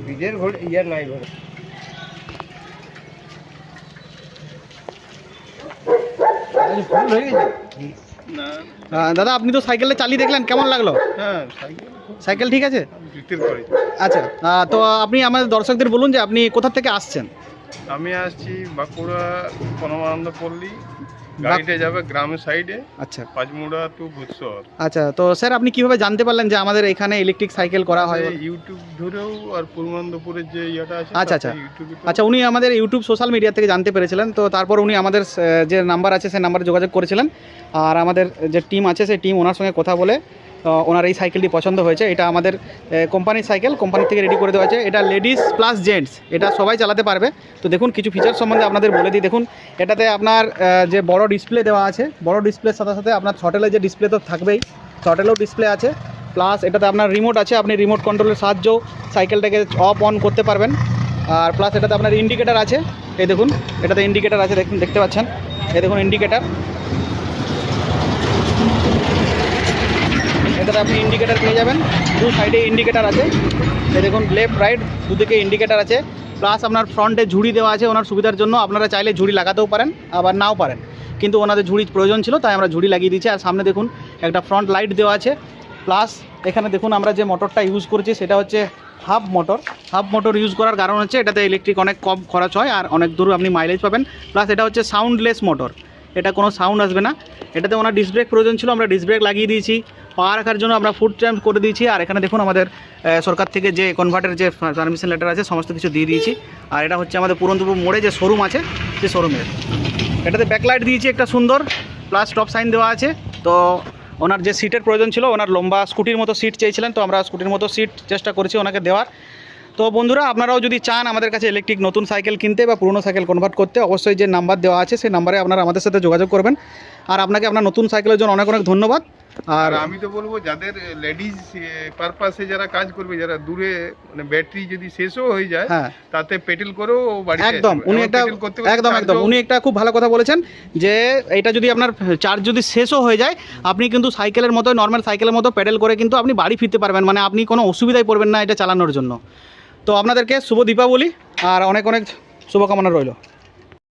বিজের ঘোড় ইয়ার নাই ঘোড় দাদা আপনি তো সাইকেলে চালিয়ে দেখলেন, কেমন লাগলো? হ্যাঁ, সাইকেল ঠিক আছে। আচ্ছা, তো আপনি আমাদের দর্শকদের বলুন যে আপনি কোথা থেকে আসছেন। আমি আসছি বাঁকুড়া পরমানন্দ পল্লী, গাড়িতে যাবে গ্রামের সাইডে। আচ্ছা, পাঁচমুড়া টু ভূতশহর। আচ্ছা, তো স্যার আপনি কিভাবে জানতে পারলেন যে আমাদের এখানে ইলেকট্রিক সাইকেল করা হয়? ইউটিউব ধরেও আর পরমানন্দপুরের যে ইয়েটা আছে। আচ্ছা আচ্ছা আচ্ছা, উনি আমাদের ইউটিউব সোশ্যাল মিডিয়া থেকে জানতে পেরেছিলেন, তো তারপর উনি আমাদের যে নাম্বার আছে সেই নাম্বারে যোগাযোগ করেছিলেন, আর আমাদের যে টিম আছে সেই টিম ওনার সঙ্গে কথা বলে ওনার এই সাইকেলটি পছন্দ হয়েছে। এটা আমাদের কোম্পানির সাইকেল, কোম্পানি থেকে রেডি করে দেওয়া হয়েছে। এটা লেডিস প্লাস জেন্টস, এটা সবাই চালাতে পারবে। তো দেখুন কিছু ফিচার সম্বন্ধে আপনাদের বলে দিই। দেখুন এটাতে আপনার যে বড় ডিসপ্লে দেওয়া আছে, বড় ডিসপ্লের সাথে সাথে আপনার থ্রটেলের যে ডিসপ্লে তো থাকবেই, থ্রটেলেও ডিসপ্লে আছে, প্লাস এটাতে আপনার রিমোট আছে, আপনি রিমোট কন্ট্রোলের সাহায্যেও সাইকেলটাকে অফ অন করতে পারবেন। আর প্লাস এটাতে আপনার ইন্ডিকেটার আছে, এই দেখুন এটাতে ইন্ডিকেটার আছে, দেখুন দেখতে পাচ্ছেন, এই দেখুন ইন্ডিকেটার, এটাতে আপনি ইন্ডিকেটার পেয়ে যাবেন, দু সাইডে ইন্ডিকেটার আছে, এই দেখুন লেফট রাইট দুদিকে ইন্ডিকেটার আছে, প্লাস আপনার ফ্রন্টে ঝুড়ি দেওয়া আছে ওনার সুবিধার জন্য। আপনারা চাইলে ঝুড়ি লাগাতেও পারেন আবার নাও পারেন, কিন্তু ওনাদের ঝুড়ি প্রয়োজন ছিল তাই আমরা ঝুড়ি লাগিয়ে দিচ্ছি। আর সামনে দেখুন একটা ফ্রন্ট লাইট দেওয়া আছে, প্লাস এখানে দেখুন আমরা যে মোটরটা ইউজ করছি সেটা হচ্ছে half motor. Half motor use করার কারণ হচ্ছে এটাতে ইলেকট্রিক অনেক কম খরচ হয় আর অনেক দূর আপনি মাইলেজ পাবেন, প্লাস এটা হচ্ছে সাউন্ডলেস মোটর, এটা কোনো সাউন্ড আসবে না। এটাতে ওনার ডিস্ক ব্রেক প্রয়োজন ছিল, আমরা ডিস্ক ব্রেক লাগিয়ে দিয়েছি। পাওয়ার রাখার জন্য আমরা ফুড ট্যাম্প করে দিয়েছি। আর এখানে দেখুন আমাদের সরকার থেকে যে কনভার্টের যে পারমিশন লেটার আছে সমস্ত কিছু দিয়ে দিয়েছি। আর এটা হচ্ছে আমাদের পুরন্দরপুর মোড়ে যে শোরুম আছে সেই শোরুমের। এটাতে ব্যাকলাইট দিয়েছি একটা সুন্দর, প্লাস স্টপ সাইন দেওয়া আছে। তো ওনার যে সিটের প্রয়োজন ছিল, ওনার লম্বা স্কুটির মতো সিট চেয়েছিলেন, তো আমরা স্কুটির মতো সিট চেষ্টা করেছি ওনাকে দেওয়ার। তো বন্ধুরা আপনারাও যদি চান আমাদের কাছে ইলেকট্রিক নতুন সাইকেল কিনতে বা পুরনো সাইকেল কনভার্ট করতে, অবশ্যই যে নাম্বার দেওয়া আছে সেই নাম্বারে আপনারা আমাদের সাথে যোগাযোগ করবেন। আর আপনাকে আপনার নতুন সাইকেলের জন্য অনেক অনেক ধন্যবাদ। আর আমি তো বলবো যাদের লেডিজ পারপাসে যারা কাজ করবে, যারা দূরে মানে ব্যাটারি যদি শেষও হয়ে যায় তাতে পেট্রোল করেও বাড়িতে একদম উনি একটা একদম উনি একটা খুব ভালো কথা বলেছেন যে এটা যদি আপনার চার্জ যদি শেষও হয়ে যায় আপনি কিন্তু সাইকেলের মতো নর্মাল সাইকেলের মতো প্যাডেল করে কিন্তু আপনি বাড়ি ফিরতে পারবেন, মানে আপনি কোনো অসুবিধায় পড়বেন না এটা চালানোর জন্য। তো আপনাদেরকে শুভ দীপাবলি আর অনেক অনেক শুভকামনা রইল।